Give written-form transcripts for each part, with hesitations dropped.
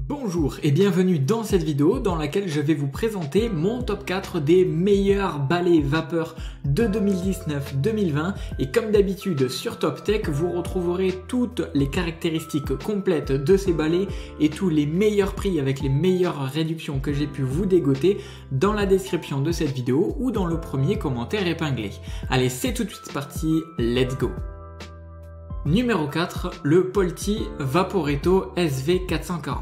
Bonjour et bienvenue dans cette vidéo dans laquelle je vais vous présenter mon top 4 des meilleurs balais vapeur de 2019-2020 et comme d'habitude sur Top Tech vous retrouverez toutes les caractéristiques complètes de ces balais et tous les meilleurs prix avec les meilleures réductions que j'ai pu vous dégoter dans la description de cette vidéo ou dans le premier commentaire épinglé. Allez, c'est tout de suite parti, let's go! Numéro 4, le Polti Vaporetto SV440.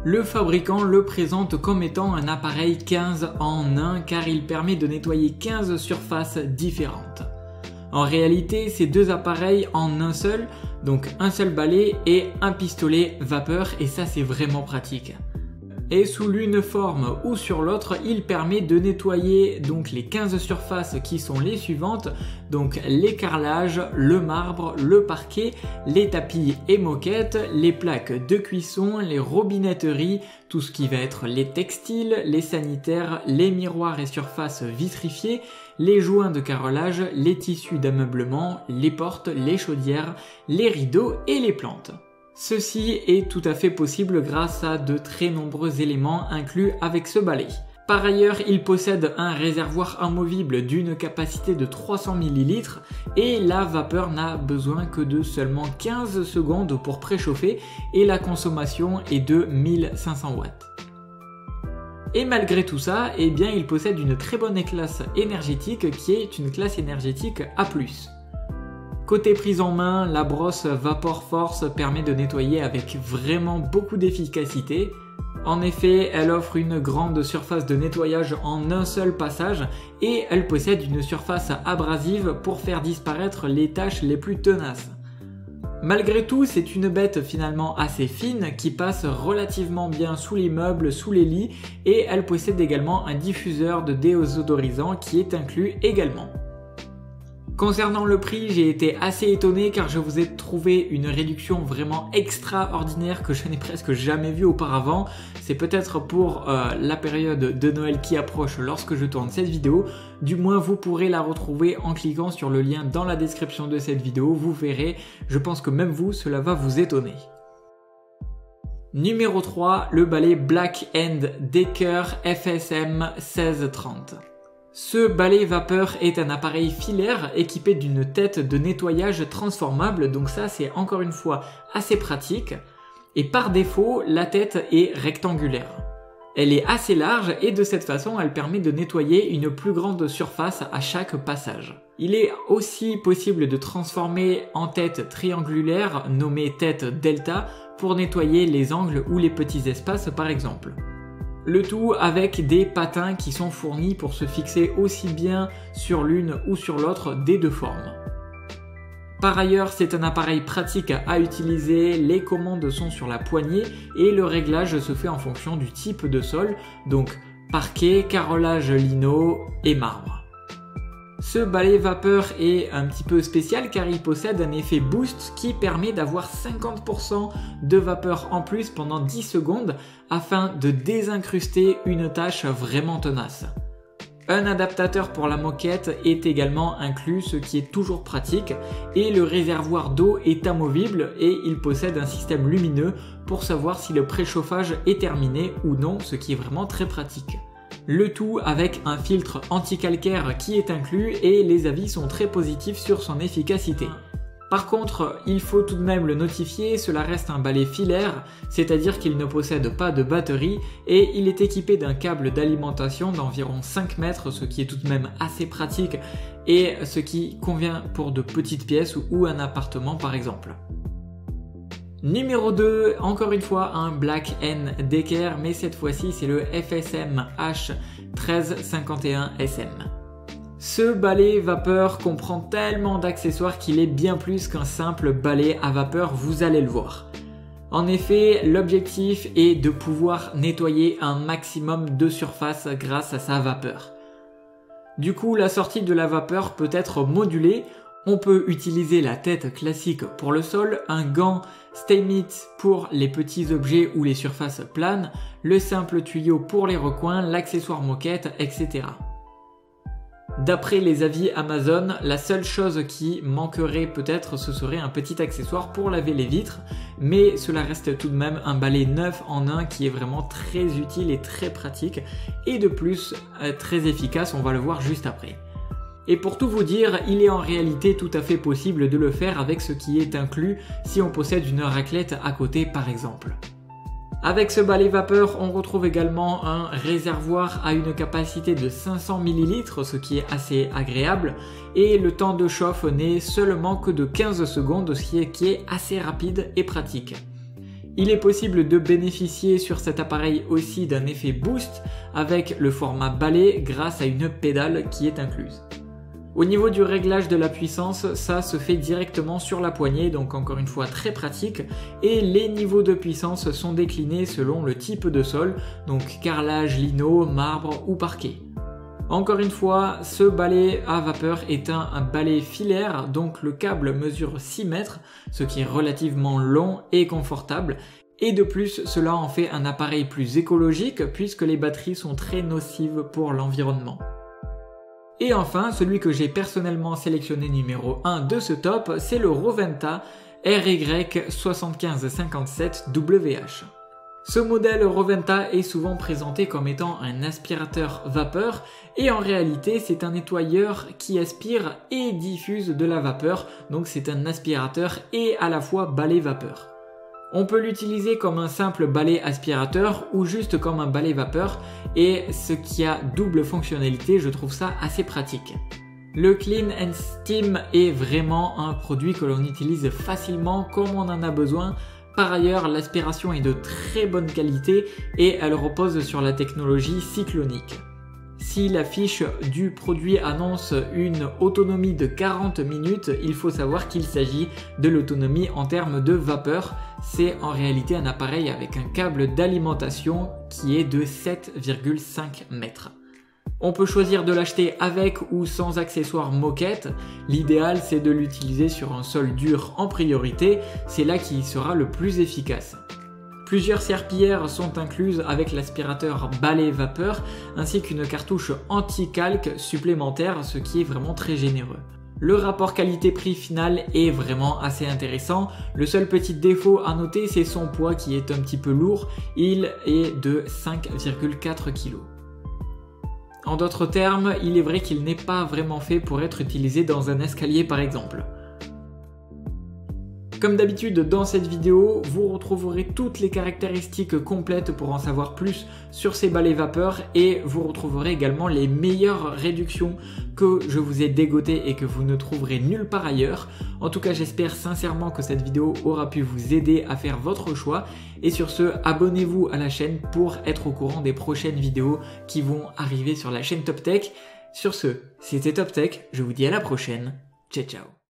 Le fabricant le présente comme étant un appareil 15 en 1 car il permet de nettoyer 15 surfaces différentes. En réalité, ces deux appareils en un seul, donc un seul balai et un pistolet vapeur et ça c'est vraiment pratique. Et sous l'une forme ou sur l'autre, il permet de nettoyer donc les 15 surfaces qui sont les suivantes, donc les carrelages, le marbre, le parquet, les tapis et moquettes, les plaques de cuisson, les robinetteries, tout ce qui va être les textiles, les sanitaires, les miroirs et surfaces vitrifiées, les joints de carrelage, les tissus d'ameublement, les portes, les chaudières, les rideaux et les plantes. Ceci est tout à fait possible grâce à de très nombreux éléments inclus avec ce balai. Par ailleurs, il possède un réservoir amovible d'une capacité de 300 ml et la vapeur n'a besoin que de seulement 15 secondes pour préchauffer et la consommation est de 1500 watts. Et malgré tout ça, eh bien, il possède une très bonne classe énergétique qui est une classe énergétique A+. Côté prise en main, la brosse Vapor Force permet de nettoyer avec vraiment beaucoup d'efficacité. En effet, elle offre une grande surface de nettoyage en un seul passage et elle possède une surface abrasive pour faire disparaître les taches les plus tenaces. Malgré tout, c'est une bête finalement assez fine qui passe relativement bien sous les meubles, sous les lits et elle possède également un diffuseur de déodorisant qui est inclus également. Concernant le prix, j'ai été assez étonné car je vous ai trouvé une réduction vraiment extraordinaire que je n'ai presque jamais vue auparavant. C'est peut-être pour la période de Noël qui approche lorsque je tourne cette vidéo. Du moins, vous pourrez la retrouver en cliquant sur le lien dans la description de cette vidéo. Vous verrez, je pense que même vous, cela va vous étonner. Numéro 3, le balai Black & Decker FSM 1630. Ce balai vapeur est un appareil filaire équipé d'une tête de nettoyage transformable, donc ça c'est encore une fois assez pratique. Et par défaut, la tête est rectangulaire. Elle est assez large et de cette façon, elle permet de nettoyer une plus grande surface à chaque passage. Il est aussi possible de transformer en tête triangulaire, nommée tête delta, pour nettoyer les angles ou les petits espaces par exemple. Le tout avec des patins qui sont fournis pour se fixer aussi bien sur l'une ou sur l'autre des deux formes. Par ailleurs, c'est un appareil pratique à utiliser, les commandes sont sur la poignée et le réglage se fait en fonction du type de sol, donc parquet, carrelage lino et marbre. Ce balai vapeur est un petit peu spécial car il possède un effet boost qui permet d'avoir 50% de vapeur en plus pendant 10 secondes afin de désincruster une tâche vraiment tenace. Un adaptateur pour la moquette est également inclus, ce qui est toujours pratique, et le réservoir d'eau est amovible et il possède un système lumineux pour savoir si le préchauffage est terminé ou non, ce qui est vraiment très pratique. Le tout avec un filtre anti-calcaire qui est inclus et les avis sont très positifs sur son efficacité. Par contre, il faut tout de même le notifier, cela reste un balai filaire, c'est-à-dire qu'il ne possède pas de batterie et il est équipé d'un câble d'alimentation d'environ 5 mètres, ce qui est tout de même assez pratique et ce qui convient pour de petites pièces ou un appartement par exemple. Numéro 2, encore une fois un Black & Decker, mais cette fois-ci c'est le FSM H1351SM. Ce balai vapeur comprend tellement d'accessoires qu'il est bien plus qu'un simple balai à vapeur, vous allez le voir. En effet, l'objectif est de pouvoir nettoyer un maximum de surface grâce à sa vapeur. Du coup, la sortie de la vapeur peut être modulée. On peut utiliser la tête classique pour le sol, un gant Stay-Mit pour les petits objets ou les surfaces planes, le simple tuyau pour les recoins, l'accessoire moquette, etc. D'après les avis Amazon, la seule chose qui manquerait peut-être, ce serait un petit accessoire pour laver les vitres, mais cela reste tout de même un balai 9 en 1 qui est vraiment très utile et très pratique, et de plus très efficace, on va le voir juste après. Et pour tout vous dire, il est en réalité tout à fait possible de le faire avec ce qui est inclus si on possède une raclette à côté par exemple. Avec ce balai vapeur, on retrouve également un réservoir à une capacité de 500 ml, ce qui est assez agréable, et le temps de chauffe n'est seulement que de 15 secondes, ce qui est assez rapide et pratique. Il est possible de bénéficier sur cet appareil aussi d'un effet boost avec le format balai grâce à une pédale qui est incluse. Au niveau du réglage de la puissance, ça se fait directement sur la poignée, donc encore une fois très pratique, et les niveaux de puissance sont déclinés selon le type de sol, donc carrelage, lino, marbre ou parquet. Encore une fois, ce balai à vapeur est un balai filaire, donc le câble mesure 6 mètres, ce qui est relativement long et confortable, et de plus cela en fait un appareil plus écologique puisque les batteries sont très nocives pour l'environnement. Et enfin, celui que j'ai personnellement sélectionné numéro 1 de ce top, c'est le Roventa RY7557WH. Ce modèle Roventa est souvent présenté comme étant un aspirateur vapeur et en réalité c'est un nettoyeur qui aspire et diffuse de la vapeur, donc c'est un aspirateur et à la fois balai vapeur. On peut l'utiliser comme un simple balai aspirateur ou juste comme un balai vapeur et ce qui a double fonctionnalité, je trouve ça assez pratique. Le Clean and Steam est vraiment un produit que l'on utilise facilement comme on en a besoin. Par ailleurs, l'aspiration est de très bonne qualité et elle repose sur la technologie cyclonique. Si la fiche du produit annonce une autonomie de 40 minutes, il faut savoir qu'il s'agit de l'autonomie en termes de vapeur. C'est en réalité un appareil avec un câble d'alimentation qui est de 7,5 mètres. On peut choisir de l'acheter avec ou sans accessoires moquette. L'idéal c'est de l'utiliser sur un sol dur en priorité, c'est là qu'il sera le plus efficace. Plusieurs serpillères sont incluses avec l'aspirateur balai vapeur ainsi qu'une cartouche anti-calque supplémentaire, ce qui est vraiment très généreux. Le rapport qualité-prix final est vraiment assez intéressant. Le seul petit défaut à noter, c'est son poids qui est un petit peu lourd. Il est de 5,4 kg. En d'autres termes, il est vrai qu'il n'est pas vraiment fait pour être utilisé dans un escalier par exemple. Comme d'habitude dans cette vidéo, vous retrouverez toutes les caractéristiques complètes pour en savoir plus sur ces balais vapeur et vous retrouverez également les meilleures réductions que je vous ai dégotées et que vous ne trouverez nulle part ailleurs. En tout cas, j'espère sincèrement que cette vidéo aura pu vous aider à faire votre choix et sur ce, abonnez-vous à la chaîne pour être au courant des prochaines vidéos qui vont arriver sur la chaîne Top Tech. Sur ce, c'était Top Tech, je vous dis à la prochaine, ciao ciao.